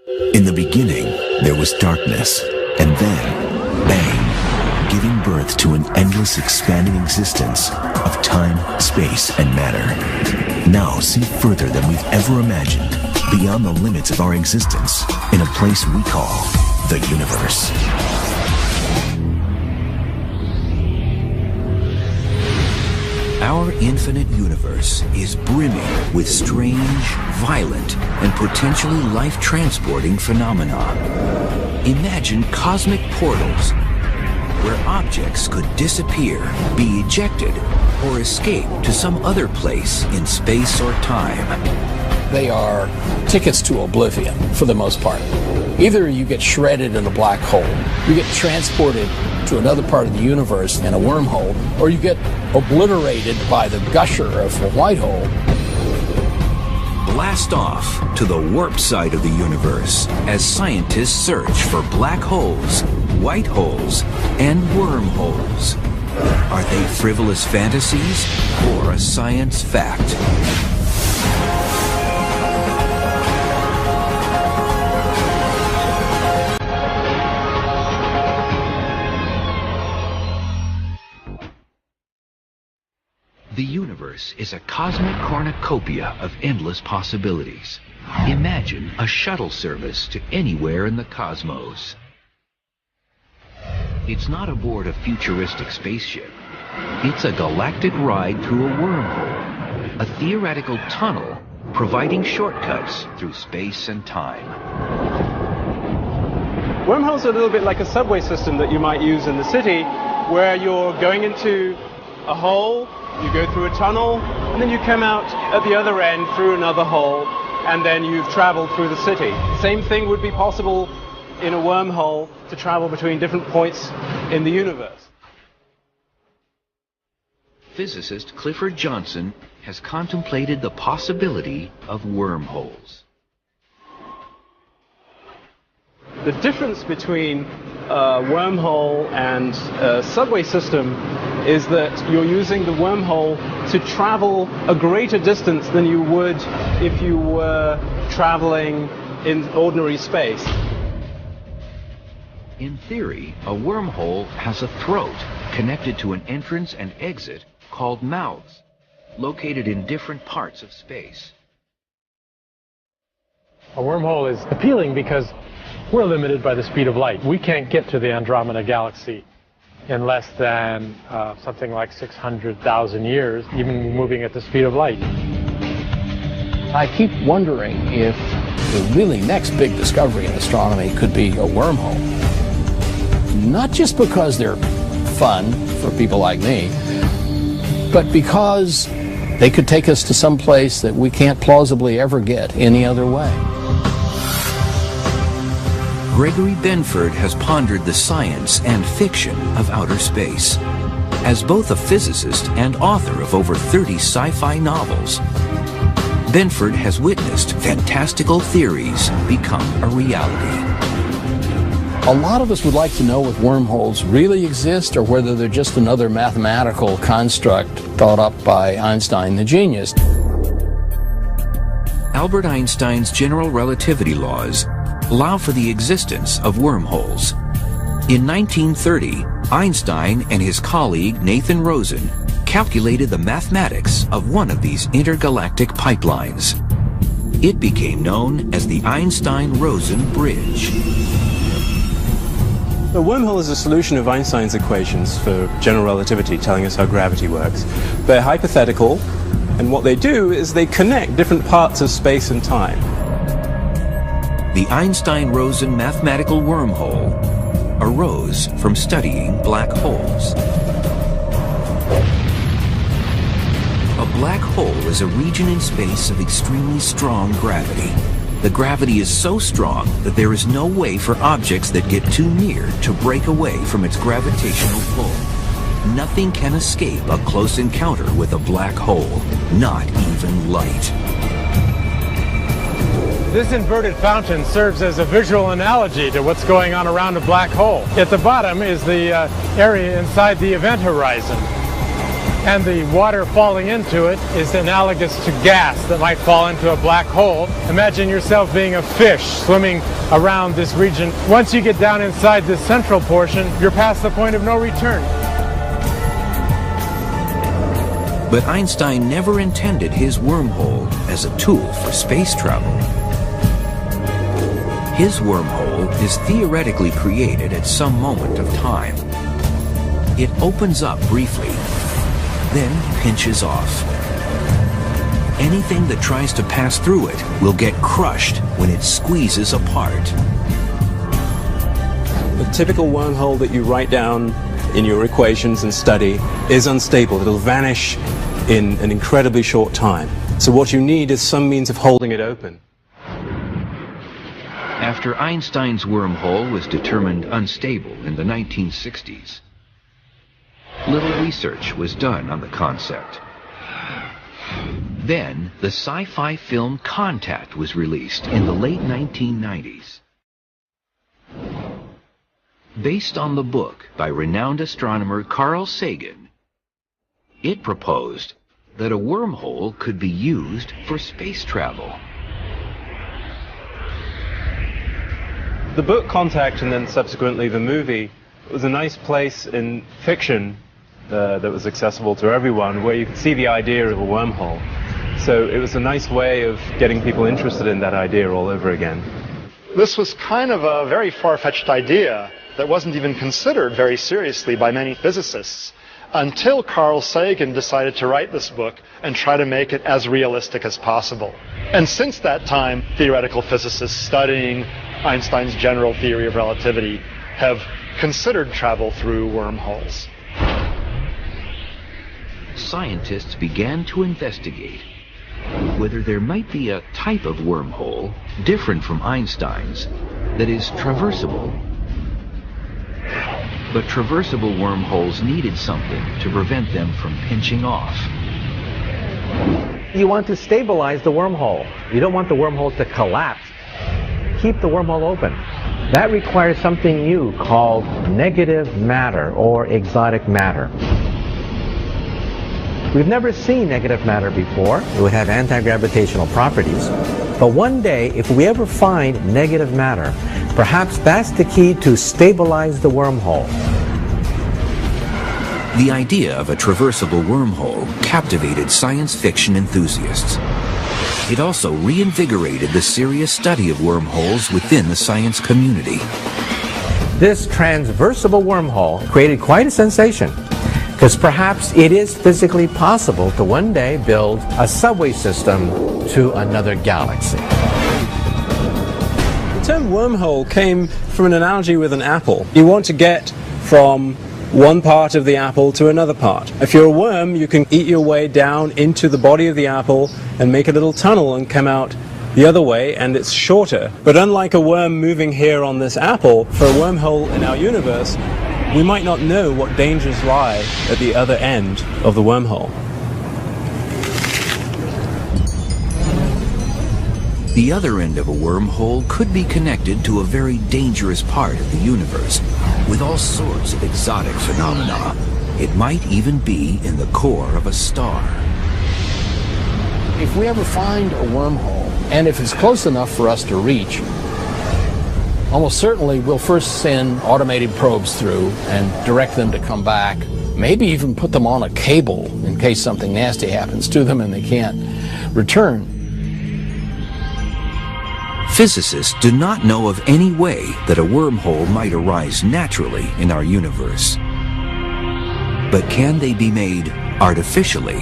In the beginning, there was darkness, and then, bang, giving birth to an endless expanding existence of time, space, and matter. Now see further than we've ever imagined, beyond the limits of our existence, in a place we call the universe. Our infinite universe is brimming with strange, violent, and potentially life-transporting phenomena. Imagine cosmic portals where objects could disappear, be ejected, or escape to some other place in space or time. They are tickets to oblivion, for the most part. Either you get shredded in a black hole, you get transported to another part of the universe in a wormhole, or you get obliterated by the gusher of a white hole. Blast off to the warp side of the universe as scientists search for black holes, white holes, and wormholes. Are they frivolous fantasies or a science fact? The universe is a cosmic cornucopia of endless possibilities. Imagine a shuttle service to anywhere in the cosmos. It's not aboard a futuristic spaceship. It's a galactic ride through a wormhole, a theoretical tunnel providing shortcuts through space and time. Wormholes are a little bit like a subway system that you might use in the city, where you're going into a hole, you go through a tunnel, and then you come out at the other end through another hole, and then you've traveled through the city. Same thing would be possible in a wormhole to travel between different points in the universe. Physicist Clifford Johnson has contemplated the possibility of wormholes. The difference between a wormhole and a subway system is that you're using the wormhole to travel a greater distance than you would if you were traveling in ordinary space. In theory, a wormhole has a throat connected to an entrance and exit called mouths, located in different parts of space. A wormhole is appealing because we're limited by the speed of light. We can't get to the Andromeda Galaxy in less than something like 600,000 years, even moving at the speed of light. I keep wondering if the really next big discovery in astronomy could be a wormhole. Not just because they're fun for people like me, but because they could take us to some place that we can't plausibly ever get any other way. Gregory Benford has pondered the science and fiction of outer space. As both a physicist and author of over 30 sci-fi novels, Benford has witnessed fantastical theories become a reality. A lot of us would like to know if wormholes really exist or whether they're just another mathematical construct thought up by Einstein the genius. Albert Einstein's general relativity laws allow for the existence of wormholes. In 1930, Einstein and his colleague Nathan Rosen calculated the mathematics of one of these intergalactic pipelines. It became known as the Einstein-Rosen bridge. A wormhole is a solution of Einstein's equations for general relativity, telling us how gravity works. They're hypothetical, and what they do is they connect different parts of space and time. The Einstein-Rosen mathematical wormhole arose from studying black holes. A black hole is a region in space of extremely strong gravity. The gravity is so strong that there is no way for objects that get too near to break away from its gravitational pull. Nothing can escape a close encounter with a black hole, not even light. This inverted fountain serves as a visual analogy to what's going on around a black hole. At the bottom is the area inside the event horizon. and the water falling into it is analogous to gas that might fall into a black hole. Imagine yourself being a fish swimming around this region. Once you get down inside this central portion, you're past the point of no return. But Einstein never intended his wormhole as a tool for space travel. His wormhole is theoretically created at some moment of time. It opens up briefly, then pinches off. Anything that tries to pass through it will get crushed when it squeezes apart. The typical wormhole that you write down in your equations and study is unstable. It'll vanish in an incredibly short time. So what you need is some means of holding it open. After Einstein's wormhole was determined unstable in the 1960s, little research was done on the concept. Then, the sci-fi film Contact was released in the late 1990s. Based on the book by renowned astronomer Carl Sagan, it proposed that a wormhole could be used for space travel. The book Contact, and then subsequently the movie, was a nice place in fiction that was accessible to everyone, where you could see the idea of a wormhole. So it was a nice way of getting people interested in that idea all over again. This was kind of a very far-fetched idea that wasn't even considered very seriously by many physicists until Carl Sagan decided to write this book and try to make it as realistic as possible. And since that time, theoretical physicists studying Einstein's general theory of relativity have considered travel through wormholes. Scientists began to investigate whether there might be a type of wormhole different from Einstein's that is traversable. But traversable wormholes needed something to prevent them from pinching off. You want to stabilize the wormhole. You don't want the wormhole to collapse. Keep the wormhole open. That requires something new called negative matter or exotic matter. We've never seen negative matter before. It would have anti-gravitational properties. But one day, if we ever find negative matter, perhaps that's the key to stabilize the wormhole. The idea of a traversable wormhole captivated science fiction enthusiasts. It also reinvigorated the serious study of wormholes within the science community. This transversable wormhole created quite a sensation, because perhaps it is physically possible to one day build a subway system to another galaxy. The term wormhole came from an analogy with an apple. You want to get from one part of the apple to another part. If you're a worm, you can eat your way down into the body of the apple and make a little tunnel and come out the other way, and it's shorter. But unlike a worm moving here on this apple, for a wormhole in our universe, we might not know what dangers lie at the other end of the wormhole. The other end of a wormhole could be connected to a very dangerous part of the universe, with all sorts of exotic phenomena. It might even be in the core of a star. If we ever find a wormhole, and if it's close enough for us to reach, almost certainly we'll first send automated probes through and direct them to come back, maybe even put them on a cable in case something nasty happens to them and they can't return. Physicists do not know of any way that a wormhole might arise naturally in our universe. But can they be made artificially?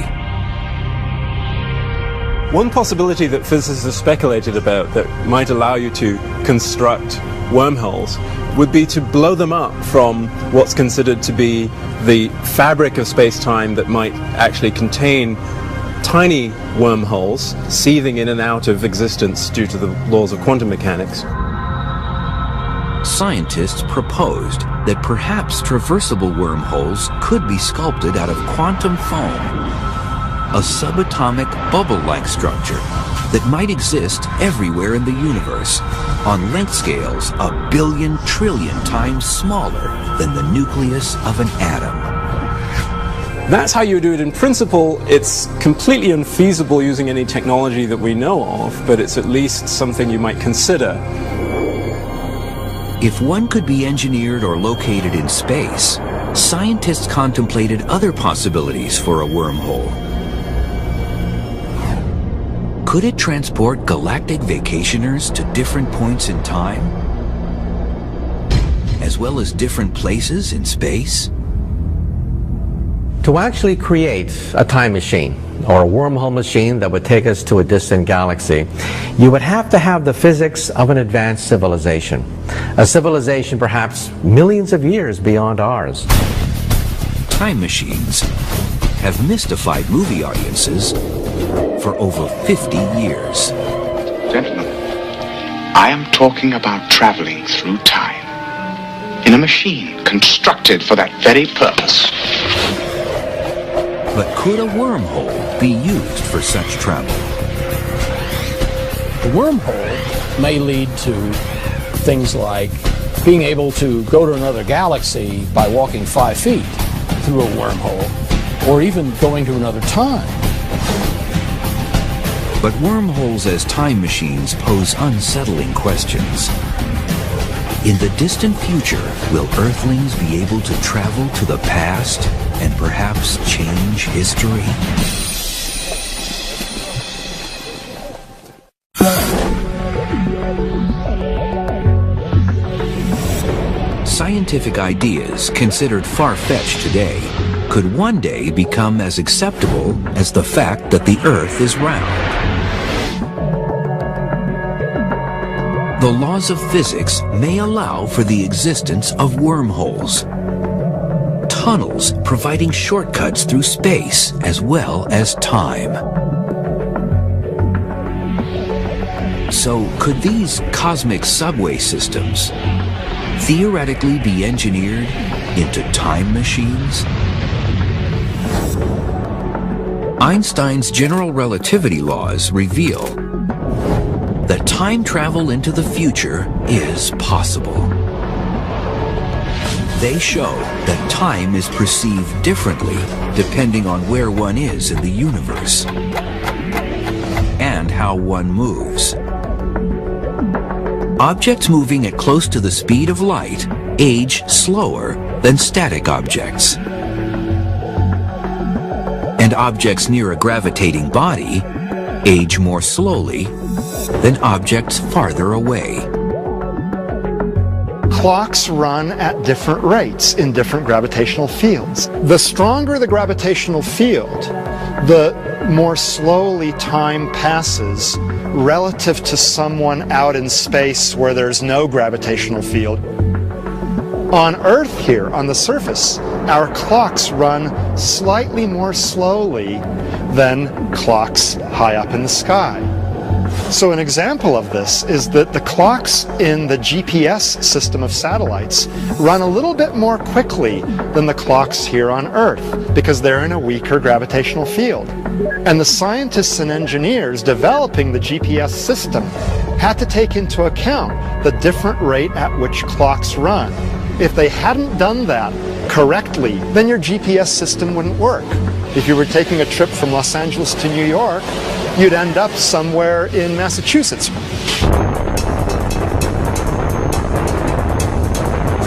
One possibility that physicists have speculated about that might allow you to construct wormholes would be to blow them up from what's considered to be the fabric of space-time that might actually contain tiny wormholes seething in and out of existence due to the laws of quantum mechanics. Scientists proposed that perhaps traversable wormholes could be sculpted out of quantum foam, a subatomic bubble-like structure that might exist everywhere in the universe, on length scales 1 billion trillion times smaller than the nucleus of an atom. That's how you do it in principle. It's completely unfeasible using any technology that we know of, but it's at least something you might consider. If one could be engineered or located in space, scientists contemplated other possibilities for a wormhole. Could it transport galactic vacationers to different points in time, as well as different places in space? To actually create a time machine or a wormhole machine that would take us to a distant galaxy, you would have to have the physics of an advanced civilization. A civilization perhaps millions of years beyond ours. Time machines have mystified movie audiences for over 50 years. Gentlemen, I am talking about traveling through time in a machine constructed for that very purpose. But could a wormhole be used for such travel? The wormhole may lead to things like being able to go to another galaxy by walking 5 feet through a wormhole, or even going to another time. But wormholes as time machines pose unsettling questions. In the distant future, will Earthlings be able to travel to the past and perhaps change history? Scientific ideas considered far-fetched today could one day become as acceptable as the fact that the Earth is round. The laws of physics may allow for the existence of wormholes, tunnels providing shortcuts through space as well as time. So could these cosmic subway systems theoretically be engineered into time machines? Einstein's general relativity laws reveal that time travel into the future is possible. They show that time is perceived differently depending on where one is in the universe and how one moves. Objects moving at close to the speed of light age slower than static objects. And objects near a gravitating body age more slowly than objects farther away. Clocks run at different rates in different gravitational fields. The stronger the gravitational field, the more slowly time passes relative to someone out in space where there's no gravitational field. On Earth here, on the surface, our clocks run slightly more slowly than clocks high up in the sky. So an example of this is that the clocks in the GPS system of satellites run a little bit more quickly than the clocks here on Earth because they're in a weaker gravitational field. And the scientists and engineers developing the GPS system had to take into account the different rate at which clocks run. If they hadn't done that correctly, then your GPS system wouldn't work. If you were taking a trip from Los Angeles to New York, you'd end up somewhere in Massachusetts.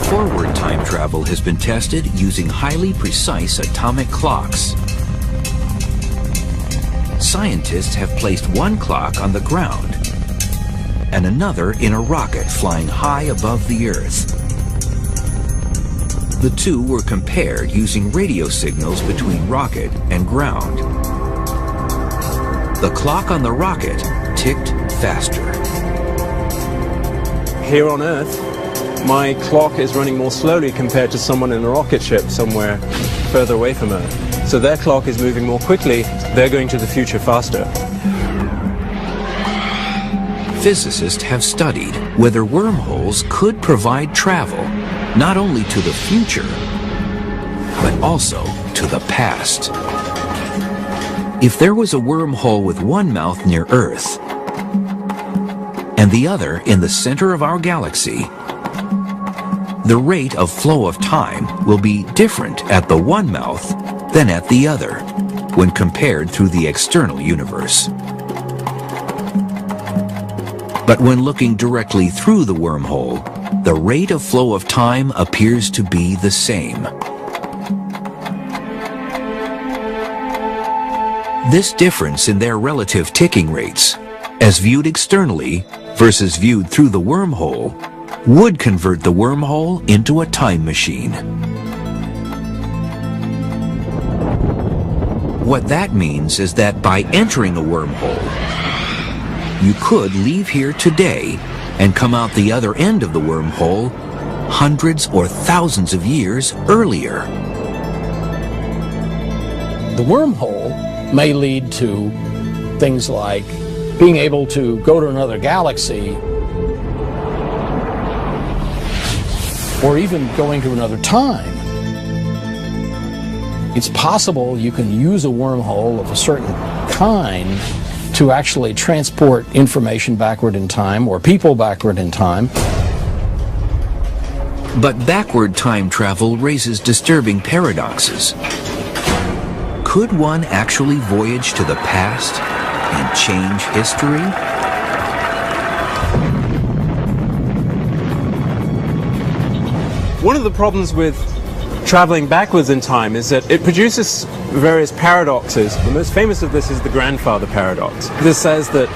Forward time travel has been tested using highly precise atomic clocks. Scientists have placed one clock on the ground and another in a rocket flying high above the Earth. The two were compared using radio signals between rocket and ground. The clock on the rocket ticked faster. Here on Earth, my clock is running more slowly compared to someone in a rocket ship somewhere further away from Earth. So their clock is moving more quickly, they're going to the future faster. Physicists have studied whether wormholes could provide travel not only to the future, but also to the past. If there was a wormhole with one mouth near Earth and the other in the center of our galaxy, the rate of flow of time will be different at the one mouth than at the other, when compared through the external universe. But when looking directly through the wormhole, the rate of flow of time appears to be the same. This difference in their relative ticking rates, as viewed externally versus viewed through the wormhole, would convert the wormhole into a time machine. What that means is that by entering a wormhole, you could leave here today and come out the other end of the wormhole hundreds or thousands of years earlier. The wormhole may lead to things like being able to go to another galaxy, or even going to another time. It's possible you can use a wormhole of a certain kind to actually transport information backward in time, or people backward in time. But backward time travel raises disturbing paradoxes. Could one actually voyage to the past and change history? One of the problems with traveling backwards in time is that it produces various paradoxes. The most famous of this is the grandfather paradox. This says that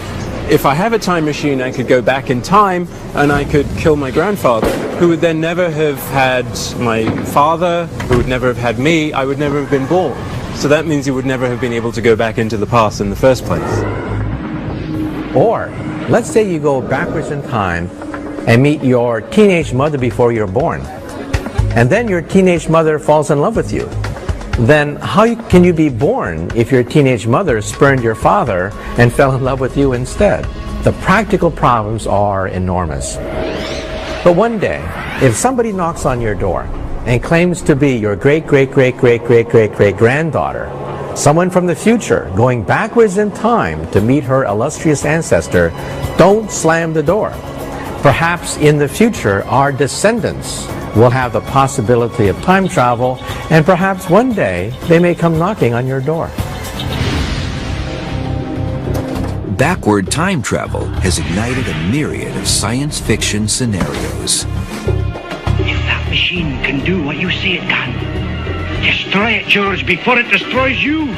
if I have a time machine, I could go back in time and I could kill my grandfather, who would then never have had my father, who would never have had me, I would never have been born. So that means you would never have been able to go back into the past in the first place. Or, let's say you go backwards in time and meet your teenage mother before you're born. And then your teenage mother falls in love with you. Then how can you be born if your teenage mother spurned your father and fell in love with you instead? The practical problems are enormous. But one day, if somebody knocks on your door and claims to be your great-great-great-great-great-great-great-granddaughter, someone from the future going backwards in time to meet her illustrious ancestor, don't slam the door. Perhaps in the future, our descendants will have the possibility of time travel, and perhaps one day they may come knocking on your door. Backward time travel has ignited a myriad of science fiction scenarios. If that machine can do what you say it can, destroy it, George, before it destroys you.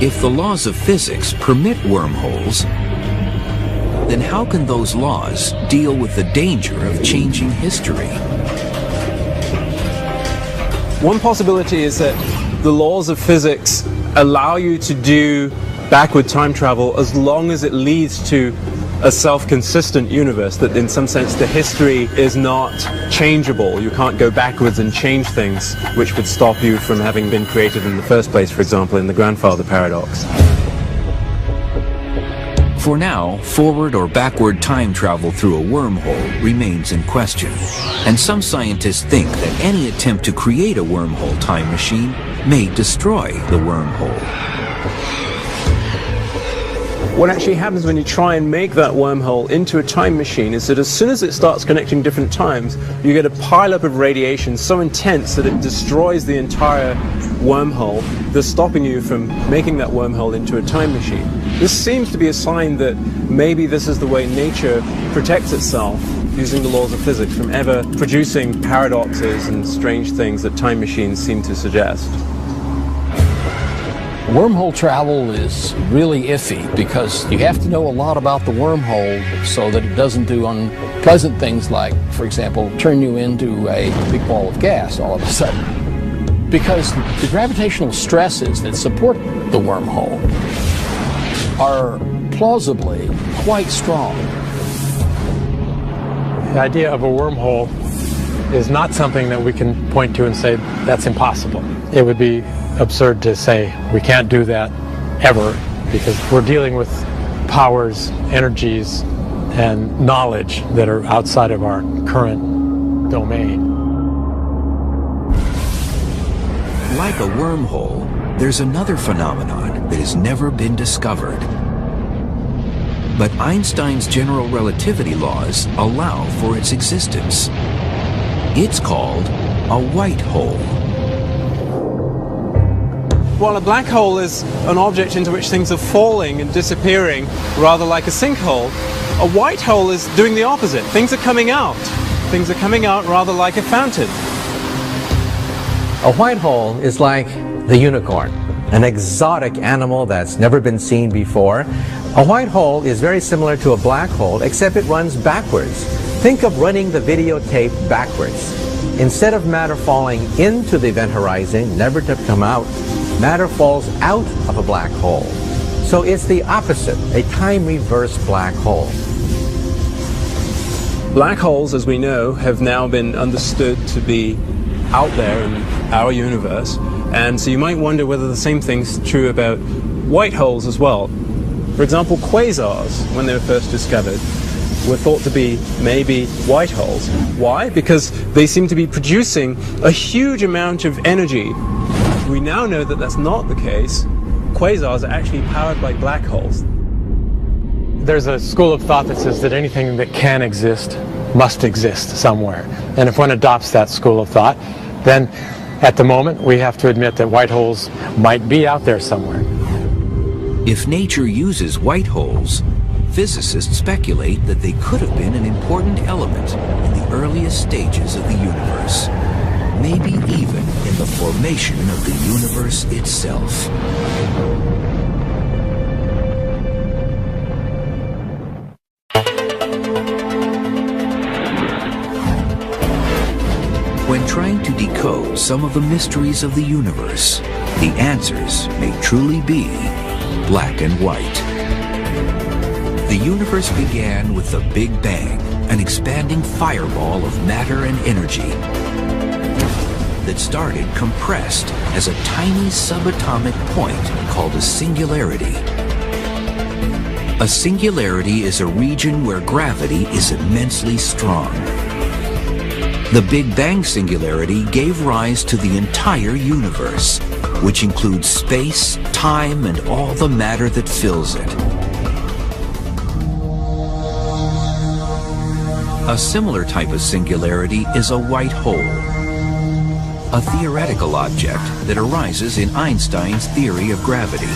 If the laws of physics permit wormholes, then how can those laws deal with the danger of changing history? One possibility is that the laws of physics allow you to do backward time travel as long as it leads to a self-consistent universe, that in some sense the history is not changeable. You can't go backwards and change things which would stop you from having been created in the first place, for example, in the grandfather paradox. For now, forward or backward time travel through a wormhole remains in question, and some scientists think that any attempt to create a wormhole time machine may destroy the wormhole. What actually happens when you try and make that wormhole into a time machine is that as soon as it starts connecting different times, you get a pileup of radiation so intense that it destroys the entire wormhole, thus stopping you from making that wormhole into a time machine. This seems to be a sign that maybe this is the way nature protects itself, using the laws of physics, from ever producing paradoxes and strange things that time machines seem to suggest. Wormhole travel is really iffy because you have to know a lot about the wormhole so that it doesn't do unpleasant things like, for example, turn you into a big ball of gas all of a sudden. Because the gravitational stresses that support the wormhole are plausibly quite strong. The idea of a wormhole is not something that we can point to and say that's impossible. It would be absurd to say we can't do that ever, because we're dealing with powers, energies, and knowledge that are outside of our current domain. Like a wormhole, there's another phenomenon that has never been discovered. But Einstein's general relativity laws allow for its existence. It's called a white hole. while a black hole is an object into which things are falling and disappearing, rather like a sinkhole, a white hole is doing the opposite. Things are coming out. Things are coming out rather like a fountain. A white hole is like the unicorn, an exotic animal that's never been seen before. A white hole is very similar to a black hole, except it runs backwards. Think of running the videotape backwards. Instead of matter falling into the event horizon, never to come out, matter falls out of a black hole. So it's the opposite, a time-reversed black hole. Black holes, as we know, have now been understood to be out there in our universe, and so you might wonder whether the same thing's true about white holes as well. For example, quasars, when they were first discovered, were thought to be maybe white holes. Why? Because they seem to be producing a huge amount of energy. We now know that that's not the case. Quasars are actually powered by black holes. There's a school of thought that says that anything that can exist must exist somewhere. And if one adopts that school of thought, then at the moment we have to admit that white holes might be out there somewhere. If nature uses white holes, physicists speculate that they could have been an important element in the earliest stages of the universe, maybe even in the formation of the universe itself. When trying to decode some of the mysteries of the universe, the answers may truly be black and white. The universe began with the Big Bang, an expanding fireball of matter and energy that started compressed as a tiny subatomic point called a singularity. A singularity is a region where gravity is immensely strong. The Big Bang singularity gave rise to the entire universe, which includes space, time, and all the matter that fills it. A similar type of singularity is a white hole, a theoretical object that arises in Einstein's theory of gravity.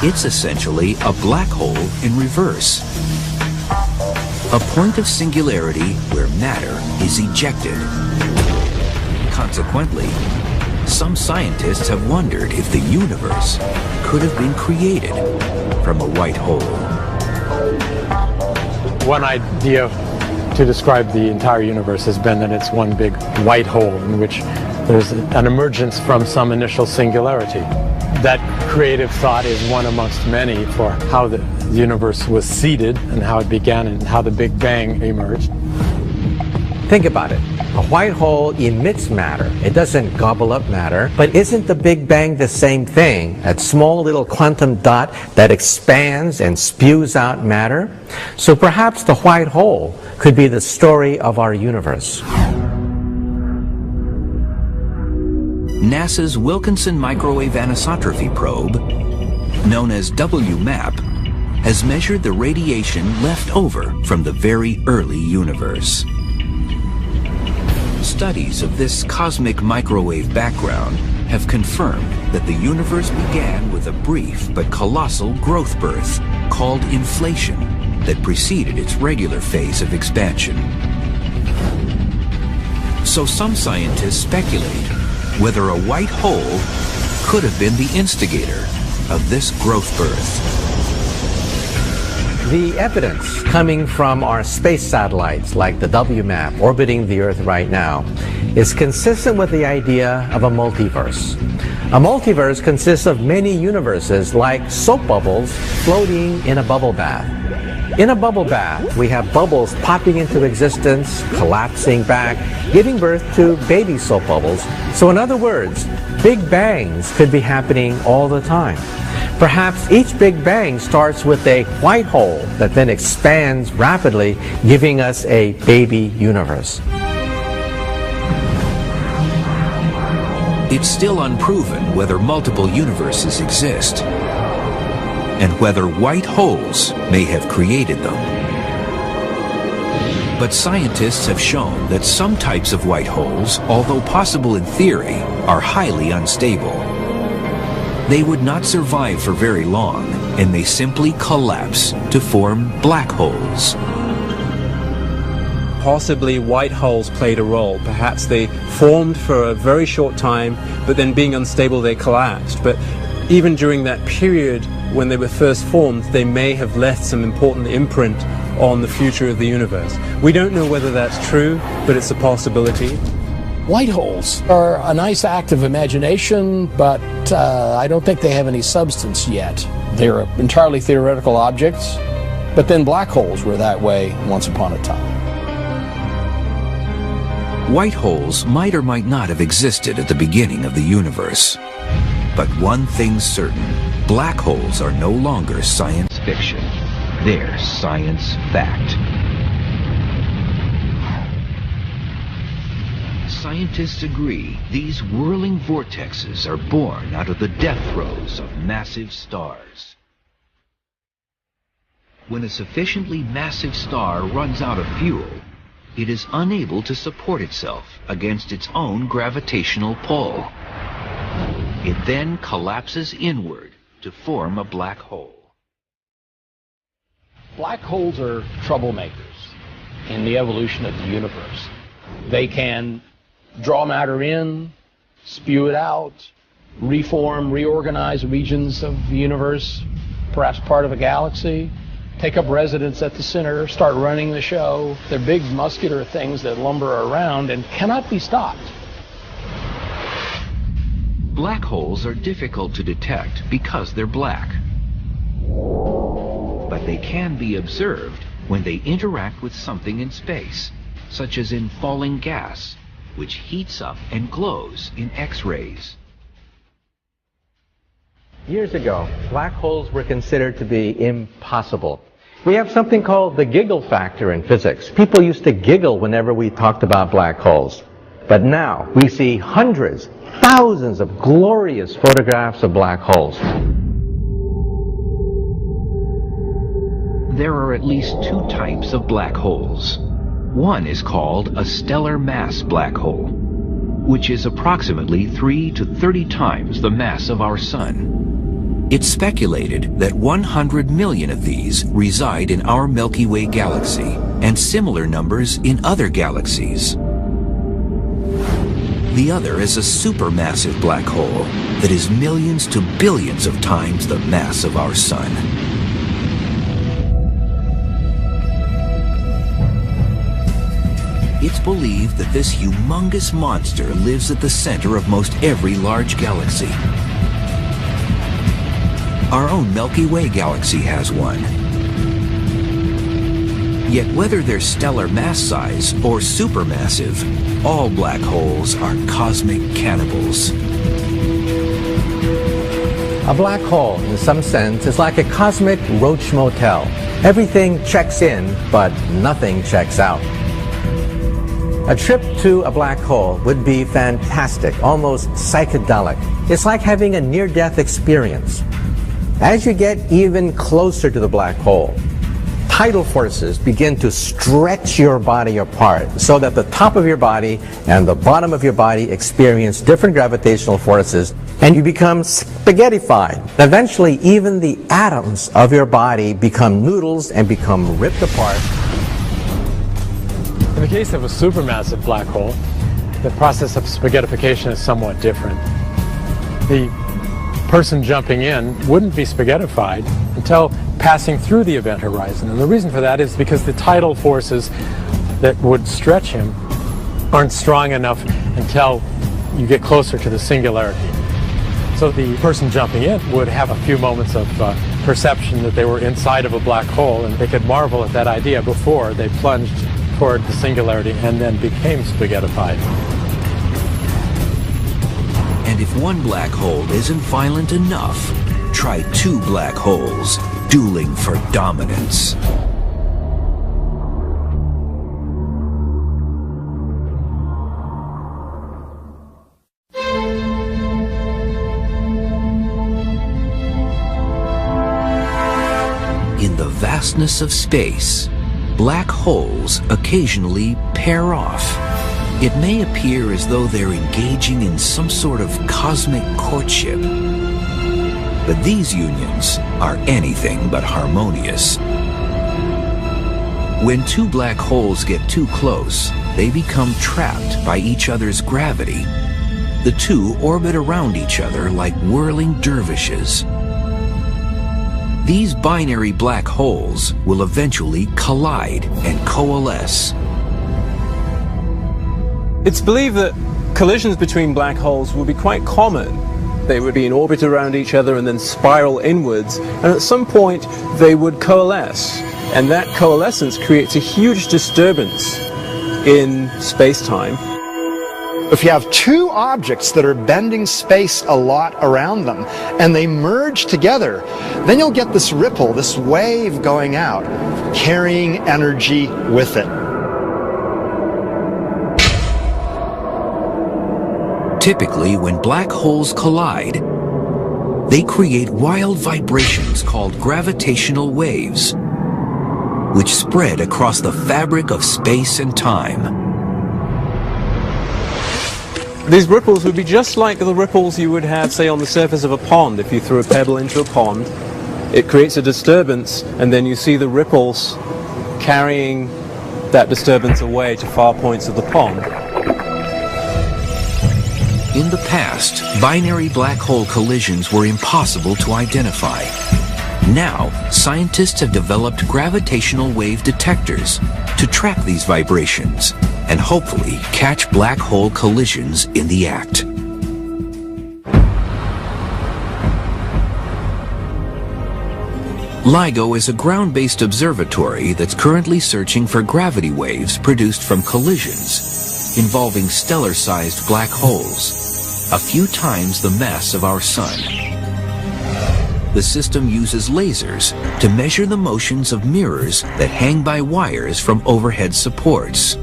It's essentially a black hole in reverse, a point of singularity where matter is ejected. Consequently, some scientists have wondered if the universe could have been created from a white hole. One idea to describe the entire universe has been that it's one big white hole in which there's an emergence from some initial singularity. That creative thought is one amongst many for how the universe was seeded and how it began and how the Big Bang emerged. Think about it. A white hole emits matter. It doesn't gobble up matter. But isn't the Big Bang the same thing? That small little quantum dot that expands and spews out matter? So perhaps the white hole could be the story of our universe. NASA's Wilkinson Microwave Anisotropy Probe, known as WMAP, has measured the radiation left over from the very early universe. Studies of this cosmic microwave background have confirmed that the universe began with a brief but colossal growth birth called inflation that preceded its regular phase of expansion. So some scientists speculate whether a white hole could have been the instigator of this growth birth. The evidence coming from our space satellites like the WMAP orbiting the Earth right now is consistent with the idea of a multiverse. A multiverse consists of many universes like soap bubbles floating in a bubble bath. In a bubble bath, we have bubbles popping into existence, collapsing back, giving birth to baby soap bubbles. So in other words, Big Bangs could be happening all the time. Perhaps each Big Bang starts with a white hole that then expands rapidly, giving us a baby universe. It's still unproven whether multiple universes exist, and whether white holes may have created them. But scientists have shown that some types of white holes, although possible in theory, are highly unstable. They would not survive for very long, and they simply collapse to form black holes. Possibly white holes played a role. Perhaps they formed for a very short time, but then being unstable they collapsed. But even during that period when they were first formed, they may have left some important imprint on the future of the universe. We don't know whether that's true, but it's a possibility. White holes are a nice act of imagination, but I don't think they have any substance yet. They're entirely theoretical objects, but then black holes were that way once upon a time. White holes might or might not have existed at the beginning of the universe. But one thing's certain, black holes are no longer science fiction. They're science fact. Scientists agree these whirling vortexes are born out of the death throes of massive stars. When a sufficiently massive star runs out of fuel, it is unable to support itself against its own gravitational pull. It then collapses inward to form a black hole. Black holes are troublemakers in the evolution of the universe. They can draw matter in, spew it out, reform, reorganize regions of the universe, perhaps part of a galaxy, take up residence at the center, start running the show. They're big muscular things that lumber around and cannot be stopped. Black holes are difficult to detect because they're black. But they can be observed when they interact with something in space, such as in falling gas, which heats up and glows in X-rays. Years ago, black holes were considered to be impossible. We have something called the giggle factor in physics. People used to giggle whenever we talked about black holes. But now, we see hundreds, thousands of glorious photographs of black holes. There are at least two types of black holes. One is called a stellar mass black hole, which is approximately 3 to 30 times the mass of our Sun. It's speculated that 100 million of these reside in our Milky Way galaxy, and similar numbers in other galaxies. The other is a supermassive black hole that is millions to billions of times the mass of our Sun. It's believed that this humongous monster lives at the center of most every large galaxy. Our own Milky Way galaxy has one. Yet whether they're stellar mass size or supermassive, all black holes are cosmic cannibals. A black hole, in some sense, is like a cosmic roach motel. Everything checks in, but nothing checks out. A trip to a black hole would be fantastic, almost psychedelic. It's like having a near-death experience. As you get even closer to the black hole, tidal forces begin to stretch your body apart so that the top of your body and the bottom of your body experience different gravitational forces, and you become spaghettified. Eventually, even the atoms of your body become noodles and become ripped apart. In the case of a supermassive black hole, the process of spaghettification is somewhat different. The person jumping in wouldn't be spaghettified until passing through the event horizon. And the reason for that is because the tidal forces that would stretch him aren't strong enough until you get closer to the singularity. So the person jumping in would have a few moments of perception that they were inside of a black hole, and they could marvel at that idea before they plunged toward the singularity and then became spaghettified. And if one black hole isn't violent enough, try two black holes dueling for dominance. In the vastness of space, black holes occasionally pair off. It may appear as though they're engaging in some sort of cosmic courtship. But these unions are anything but harmonious. When two black holes get too close, they become trapped by each other's gravity. The two orbit around each other like whirling dervishes. These binary black holes will eventually collide and coalesce. It's believed that collisions between black holes will be quite common. They would be in orbit around each other and then spiral inwards, and at some point they would coalesce. And that coalescence creates a huge disturbance in space-time. If you have two objects that are bending space a lot around them, and they merge together, then you'll get this ripple, this wave going out, carrying energy with it. Typically, when black holes collide, they create wild vibrations called gravitational waves, which spread across the fabric of space and time. These ripples would be just like the ripples you would have, say, on the surface of a pond. If you threw a pebble into a pond, it creates a disturbance, and then you see the ripples carrying that disturbance away to far points of the pond. In the past, binary black hole collisions were impossible to identify. Now, scientists have developed gravitational wave detectors to track these vibrations and hopefully catch black hole collisions in the act. LIGO is a ground-based observatory that's currently searching for gravity waves produced from collisions involving stellar-sized black holes, a few times the mass of our Sun. The system uses lasers to measure the motions of mirrors that hang by wires from overhead supports.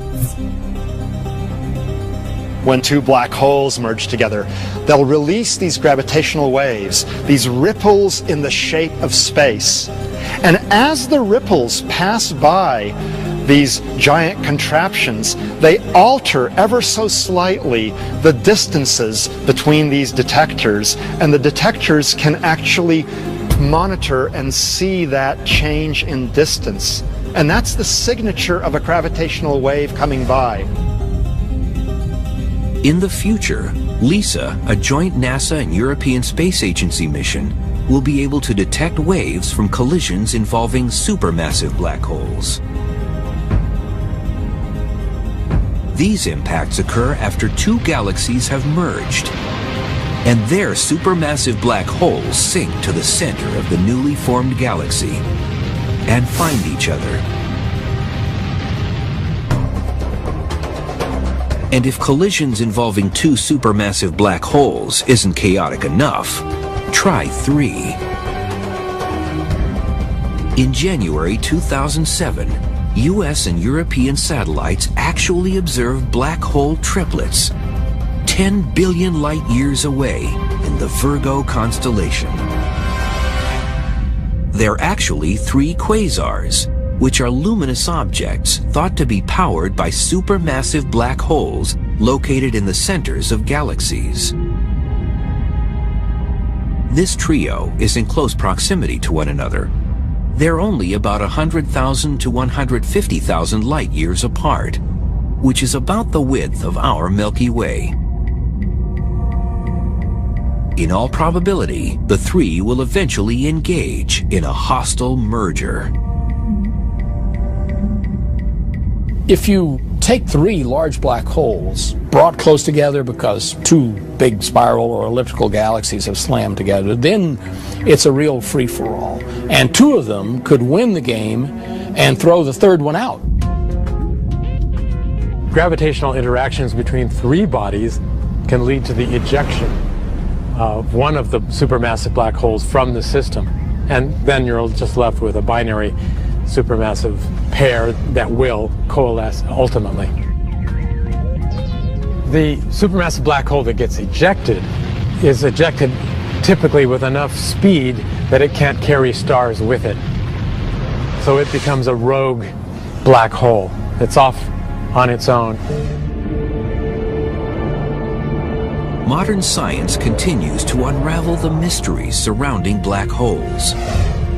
When two black holes merge together, they'll release these gravitational waves, these ripples in the shape of space. And as the ripples pass by these giant contraptions, they alter ever so slightly the distances between these detectors, and the detectors can actually monitor and see that change in distance. And that's the signature of a gravitational wave coming by. In the future, LISA, a joint NASA and European Space Agency mission, will be able to detect waves from collisions involving supermassive black holes. These impacts occur after two galaxies have merged, and their supermassive black holes sink to the center of the newly formed galaxy and find each other. And if collisions involving two supermassive black holes isn't chaotic enough, try three. In January 2007, US and European satellites actually observed black hole triplets 10 billion light years away in the Virgo constellation. They're actually three quasars, which are luminous objects thought to be powered by supermassive black holes located in the centers of galaxies. This trio is in close proximity to one another. They're only about 100,000 to 150,000 light years apart, which is about the width of our Milky Way. In all probability, the three will eventually engage in a hostile merger. If you take three large black holes brought close together because two big spiral or elliptical galaxies have slammed together, then it's a real free-for-all. And two of them could win the game and throw the third one out. Gravitational interactions between three bodies can lead to the ejection of one of the supermassive black holes from the system. And then you're just left with a binary supermassive pair that will coalesce ultimately. The supermassive black hole that gets ejected is ejected typically with enough speed that it can't carry stars with it. So it becomes a rogue black hole that's off on its own. Modern science continues to unravel the mysteries surrounding black holes.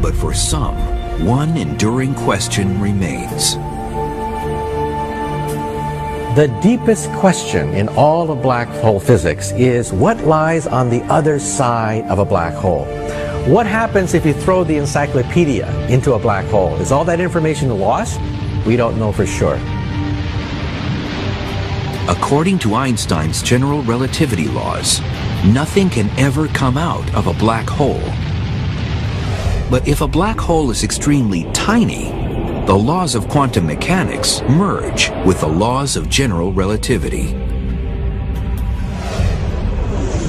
But for some, one enduring question remains. The deepest question in all of black hole physics is what lies on the other side of a black hole? What happens if you throw the encyclopedia into a black hole? Is all that information lost? We don't know for sure. According to Einstein's general relativity laws, nothing can ever come out of a black hole. But if a black hole is extremely tiny, the laws of quantum mechanics merge with the laws of general relativity.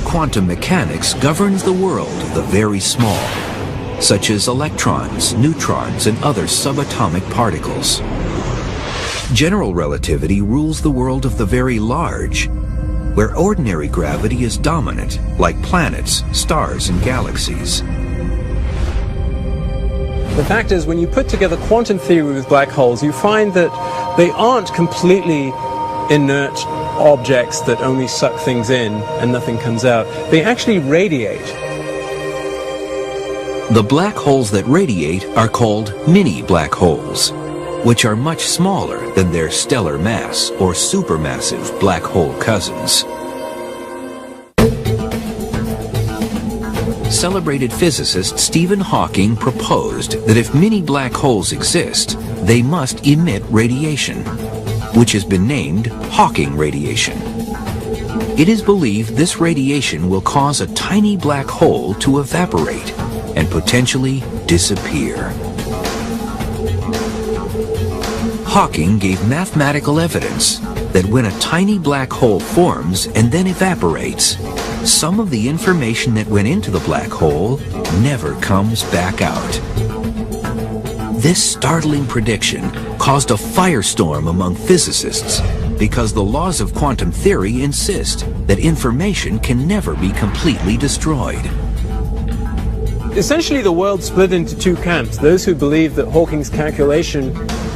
Quantum mechanics governs the world of the very small, such as electrons, neutrons, and other subatomic particles. General relativity rules the world of the very large, where ordinary gravity is dominant, like planets, stars, and galaxies. The fact is, when you put together quantum theory with black holes, you find that they aren't completely inert objects that only suck things in and nothing comes out. They actually radiate. The black holes that radiate are called mini black holes, which are much smaller than their stellar mass or supermassive black hole cousins. Celebrated physicist Stephen Hawking proposed that if mini black holes exist, they must emit radiation, which has been named Hawking radiation. It is believed this radiation will cause a tiny black hole to evaporate and potentially disappear. Hawking gave mathematical evidence that when a tiny black hole forms and then evaporates, some of the information that went into the black hole never comes back out. This startling prediction caused a firestorm among physicists because the laws of quantum theory insist that information can never be completely destroyed. Essentially, the world split into two camps. Those who believed that Hawking's calculation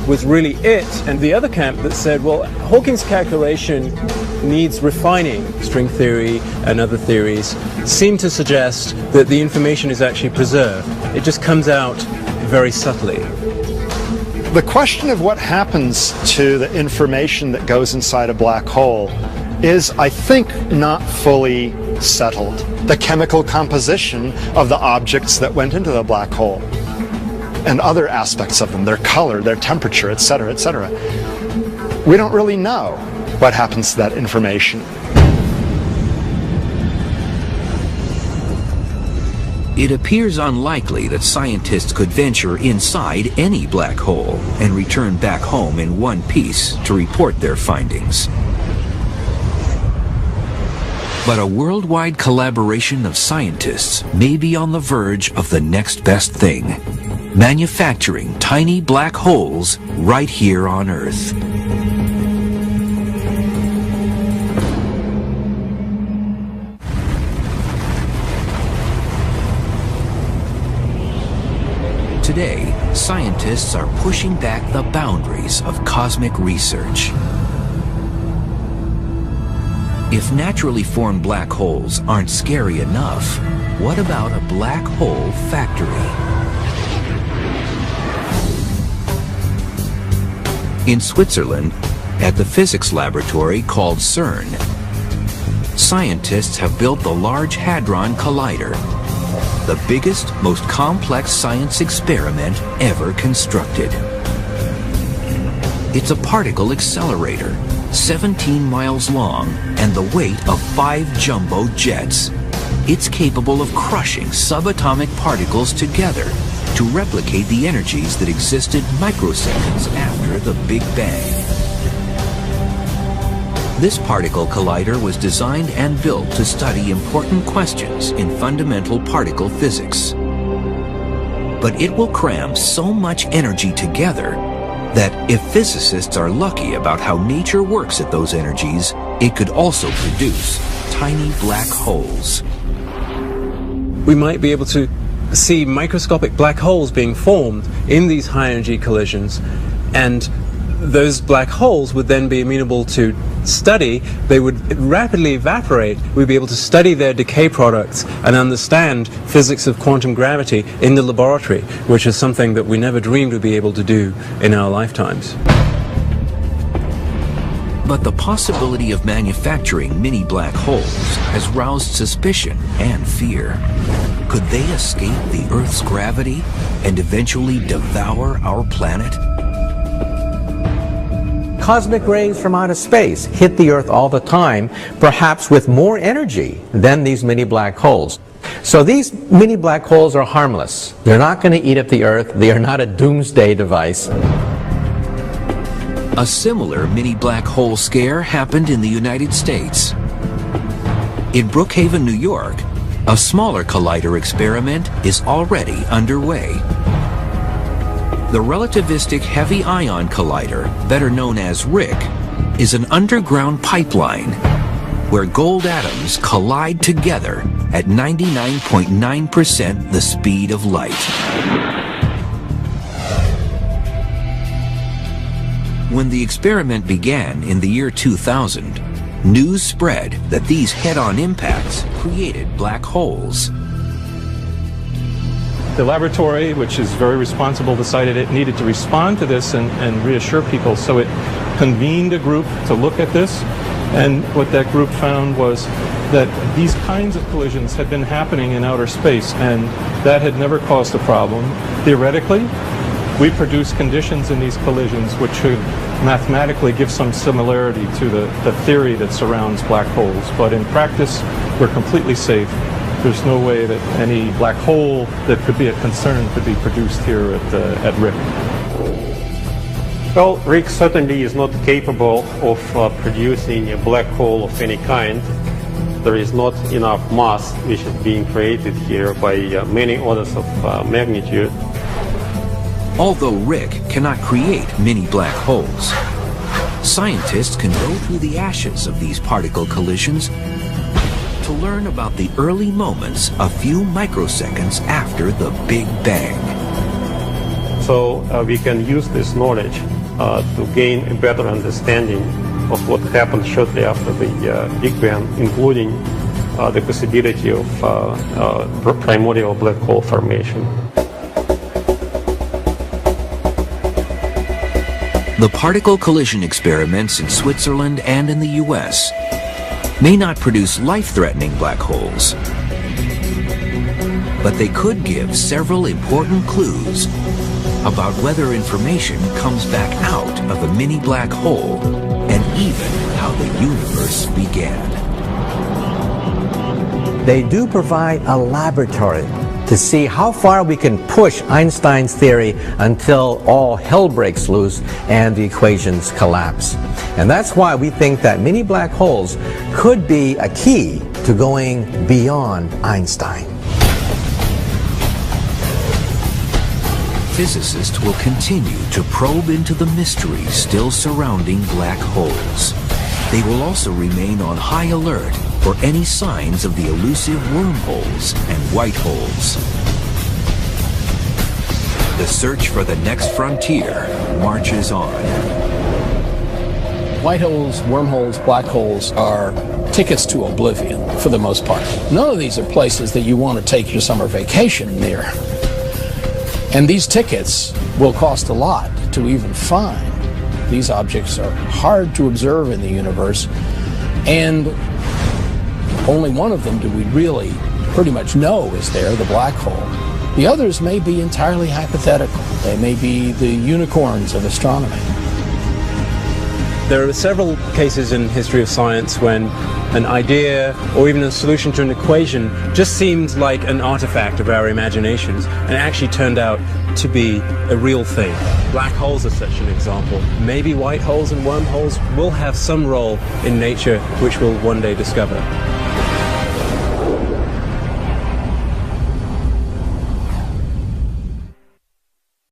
was really it, and the other camp that said, well, Hawking's calculation needs refining. String theory and other theories seem to suggest that the information is actually preserved. It just comes out very subtly. The question of what happens to the information that goes inside a black hole is, I think, not fully settled. The chemical composition of the objects that went into the black hole and other aspects of them, their color, their temperature, etc., etc. We don't really know what happens to that information. It appears unlikely that scientists could venture inside any black hole and return back home in one piece to report their findings. But a worldwide collaboration of scientists may be on the verge of the next best thing: manufacturing tiny black holes right here on Earth. Today, scientists are pushing back the boundaries of cosmic research. If naturally formed black holes aren't scary enough, what about a black hole factory? In Switzerland, at the physics laboratory called CERN, scientists have built the Large Hadron Collider, the biggest, most complex science experiment ever constructed. It's a particle accelerator, 17 miles long and the weight of 5 jumbo jets. It's capable of crushing subatomic particles together to replicate the energies that existed microseconds after the Big Bang. This particle collider was designed and built to study important questions in fundamental particle physics. But it will cram so much energy together that if physicists are lucky about how nature works at those energies, it could also produce tiny black holes. We might be able to see microscopic black holes being formed in these high-energy collisions, and those black holes would then be amenable to study. They would rapidly evaporate. We'd be able to study their decay products and understand physics of quantum gravity in the laboratory, which is something that we never dreamed we'd be able to do in our lifetimes. But the possibility of manufacturing mini black holes has roused suspicion and fear. Could they escape the Earth's gravity and eventually devour our planet? Cosmic rays from outer space hit the Earth all the time, perhaps with more energy than these mini black holes. So these mini black holes are harmless. They're not going to eat up the Earth. They are not a doomsday device. A similar mini black hole scare happened in the United States. In Brookhaven, New York, a smaller collider experiment is already underway. The Relativistic Heavy Ion Collider, better known as RHIC, is an underground pipeline where gold atoms collide together at 99.9% the speed of light. When the experiment began in the year 2000, news spread that these head-on impacts created black holes. The laboratory, which is very responsible, decided it needed to respond to this and reassure people, so it convened a group to look at this. And what that group found was that these kinds of collisions had been happening in outer space, and that had never caused a problem. Theoretically, we produce conditions in these collisions which should mathematically give some similarity to the theory that surrounds black holes. But in practice, we're completely safe. There's no way that any black hole that could be a concern could be produced here at RHIC. Well, RHIC certainly is not capable of producing a black hole of any kind. There is not enough mass which is being created here by many orders of magnitude. Although RHIC cannot create mini black holes, scientists can go through the ashes of these particle collisions to learn about the early moments a few microseconds after the Big Bang. So we can use this knowledge to gain a better understanding of what happened shortly after the Big Bang, including the possibility of primordial black hole formation. The particle collision experiments in Switzerland and in the US may not produce life-threatening black holes, but they could give several important clues about whether information comes back out of a mini black hole and even how the universe began. They do provide a laboratory to see how far we can push Einstein's theory until all hell breaks loose and the equations collapse. And that's why we think that mini black holes could be a key to going beyond Einstein. Physicists will continue to probe into the mysteries still surrounding black holes. They will also remain on high alert for any signs of the elusive wormholes and white holes. The search for the next frontier marches on. White holes, wormholes, black holes are tickets to oblivion for the most part. None of these are places that you want to take your summer vacation near. And these tickets will cost a lot to even find. These objects are hard to observe in the universe, and only one of them do we really pretty much know is there, the black hole. The others may be entirely hypothetical. They may be the unicorns of astronomy. There are several cases in history of science when an idea or even a solution to an equation just seemed like an artifact of our imaginations and it actually turned out to be a real thing. Black holes are such an example. Maybe white holes and wormholes will have some role in nature which we'll one day discover.